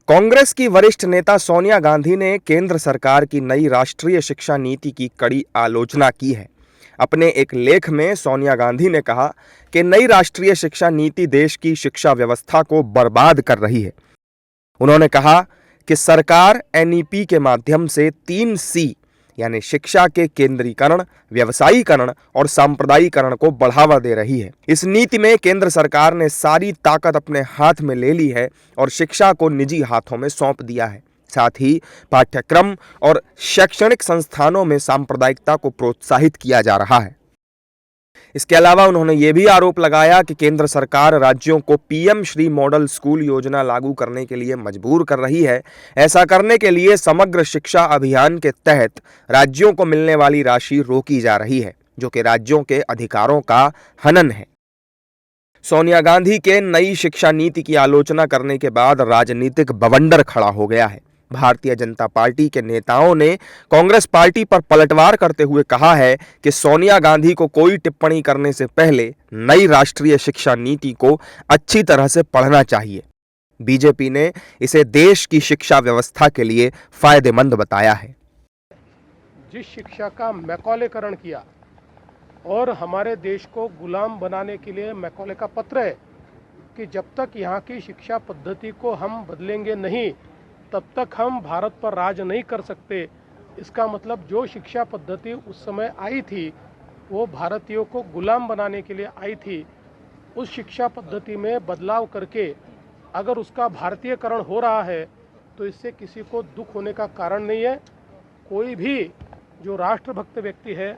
कांग्रेस की वरिष्ठ नेता सोनिया गांधी ने केंद्र सरकार की नई राष्ट्रीय शिक्षा नीति की कड़ी आलोचना की है। अपने एक लेख में सोनिया गांधी ने कहा कि नई राष्ट्रीय शिक्षा नीति देश की शिक्षा व्यवस्था को बर्बाद कर रही है। उन्होंने कहा कि सरकार एनईपी के माध्यम से 3C यानी शिक्षा के केंद्रीकरण, व्यवसायीकरण और सांप्रदायिकरण को बढ़ावा दे रही है। इस नीति में केंद्र सरकार ने सारी ताकत अपने हाथ में ले ली है और शिक्षा को निजी हाथों में सौंप दिया है। साथ ही पाठ्यक्रम और शैक्षणिक संस्थानों में सांप्रदायिकता को प्रोत्साहित किया जा रहा है। इसके अलावा उन्होंने ये भी आरोप लगाया कि केंद्र सरकार राज्यों को पीएम श्री मॉडल स्कूल योजना लागू करने के लिए मजबूर कर रही है। ऐसा करने के लिए समग्र शिक्षा अभियान के तहत राज्यों को मिलने वाली राशि रोकी जा रही है, जो कि राज्यों के अधिकारों का हनन है। सोनिया गांधी के नई शिक्षा नीति की आलोचना करने के बाद राजनीतिक बवंडर खड़ा हो गया है। भारतीय जनता पार्टी के नेताओं ने कांग्रेस पार्टी पर पलटवार करते हुए कहा है कि सोनिया गांधी को कोई टिप्पणी करने से पहले नई राष्ट्रीय शिक्षा नीति को अच्छी तरह से पढ़ना चाहिए। बीजेपी ने इसे देश की शिक्षा व्यवस्था के लिए फायदेमंद बताया है। जिस शिक्षा का मैकॉलेकरण किया और हमारे देश को गुलाम बनाने के लिए मैकॉले का पत्र है कि जब तक यहाँ की शिक्षा पद्धति को हम बदलेंगे नहीं, तब तक हम भारत पर राज नहीं कर सकते। इसका मतलब जो शिक्षा पद्धति उस समय आई थी वो भारतीयों को गुलाम बनाने के लिए आई थी। उस शिक्षा पद्धति में बदलाव करके अगर उसका भारतीयकरण हो रहा है तो इससे किसी को दुख होने का कारण नहीं है। कोई भी जो राष्ट्रभक्त व्यक्ति है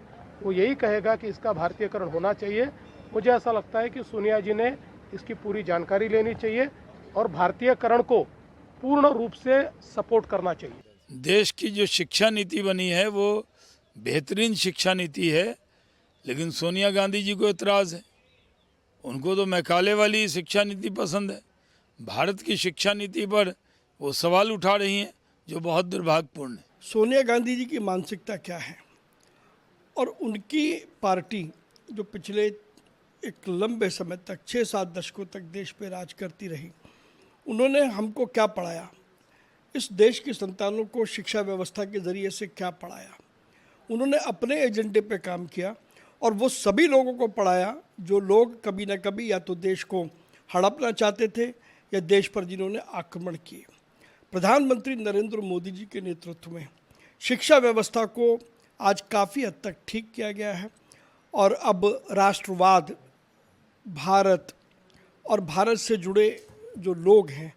वो यही कहेगा कि इसका भारतीयकरण होना चाहिए। मुझे ऐसा लगता है कि सोनिया जी ने इसकी पूरी जानकारी लेनी चाहिए और भारतीयकरण को पूर्ण रूप से सपोर्ट करना चाहिए। देश की जो शिक्षा नीति बनी है वो बेहतरीन शिक्षा नीति है, लेकिन सोनिया गांधी जी को एतराज़ है। उनको तो मैकाले वाली शिक्षा नीति पसंद है। भारत की शिक्षा नीति पर वो सवाल उठा रही हैं, जो बहुत दुर्भाग्यपूर्ण है। सोनिया गांधी जी की मानसिकता क्या है और उनकी पार्टी जो पिछले एक लंबे समय तक 6-7 दशकों तक देश पे राज करती रही, उन्होंने हमको क्या पढ़ाया, इस देश की संतानों को शिक्षा व्यवस्था के ज़रिए से क्या पढ़ाया। उन्होंने अपने एजेंडे पे काम किया और वो सभी लोगों को पढ़ाया जो लोग कभी ना कभी या तो देश को हड़पना चाहते थे या देश पर जिन्होंने आक्रमण किए। प्रधानमंत्री नरेंद्र मोदी जी के नेतृत्व में शिक्षा व्यवस्था को आज काफ़ी हद तक ठीक किया गया है और अब राष्ट्रवाद, भारत और भारत से जुड़े जो लोग हैं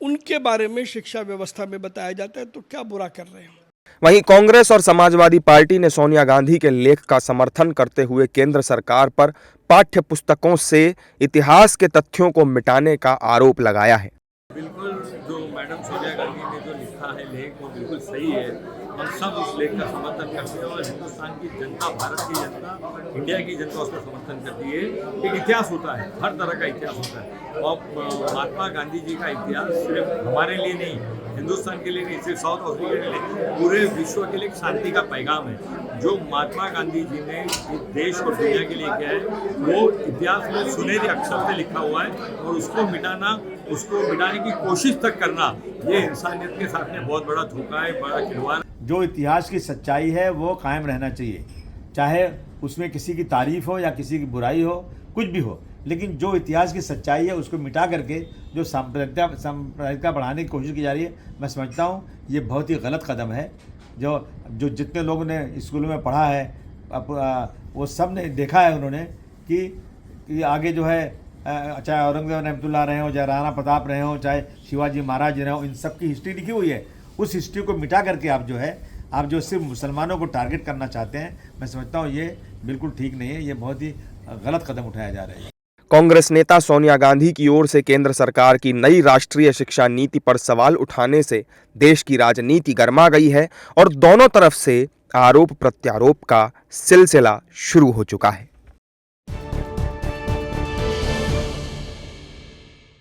उनके बारे में शिक्षा व्यवस्था में बताया जाता है, तो क्या बुरा कर रहे हैं। वहीं कांग्रेस और समाजवादी पार्टी ने सोनिया गांधी के लेख का समर्थन करते हुए केंद्र सरकार पर पाठ्य पुस्तकों से इतिहास के तथ्यों को मिटाने का आरोप लगाया है। बिल्कुल, जो मैडम सोनिया गांधी ने जो लिखा है लेख वो बिल्कुल सही है और सब उस लेख का समर्थन करते हैं और हिंदुस्तान की जनता, भारत की जनता, इंडिया की जनता उसका समर्थन करती है। एक इतिहास होता है, हर तरह का इतिहास होता है और महात्मा गांधी जी का इतिहास सिर्फ हमारे लिए नहीं, हिंदुस्तान के लिए नहीं, सिर्फ साउथ अफ्रीका के लिए, पूरे विश्व के लिए एक शांति का पैगाम है। जो महात्मा गांधी जी ने इस देश और दुनिया के लिए किया है वो इतिहास में सुनहरे अक्षर से लिखा हुआ है और उसको मिटाने की कोशिश तक करना, ये इंसानियत के साथ में बहुत बड़ा धोखा है, बड़ा खिलवाड़। जो इतिहास की सच्चाई है वो कायम रहना चाहिए, चाहे उसमें किसी की तारीफ हो या किसी की बुराई हो, कुछ भी हो, लेकिन जो इतिहास की सच्चाई है उसको मिटा करके जो सांप्रदायिकता बढ़ाने की कोशिश की जा रही है, मैं समझता हूँ ये बहुत ही गलत कदम है। जो जितने लोगों ने स्कूलों में पढ़ा है वो सब ने देखा है उन्होंने कि आगे जो है चाहे औरंगजेब रहमतुल्लाह रहे हो, चाहे राणा प्रताप रहे हो, चाहे शिवाजी महाराज रहे हो, इन सब की हिस्ट्री लिखी हुई है। उस हिस्ट्री को मिटा करके आप जो सिर्फ मुसलमानों को टारगेट करना चाहते हैं, मैं समझता हूँ ये बिल्कुल ठीक नहीं है। ये बहुत ही गलत कदम उठाया जा रहा है। कांग्रेस नेता सोनिया गांधी की ओर से केंद्र सरकार की नई राष्ट्रीय शिक्षा नीति पर सवाल उठाने से देश की राजनीति गर्मा गई है और दोनों तरफ से आरोप प्रत्यारोप का सिलसिला शुरू हो चुका है।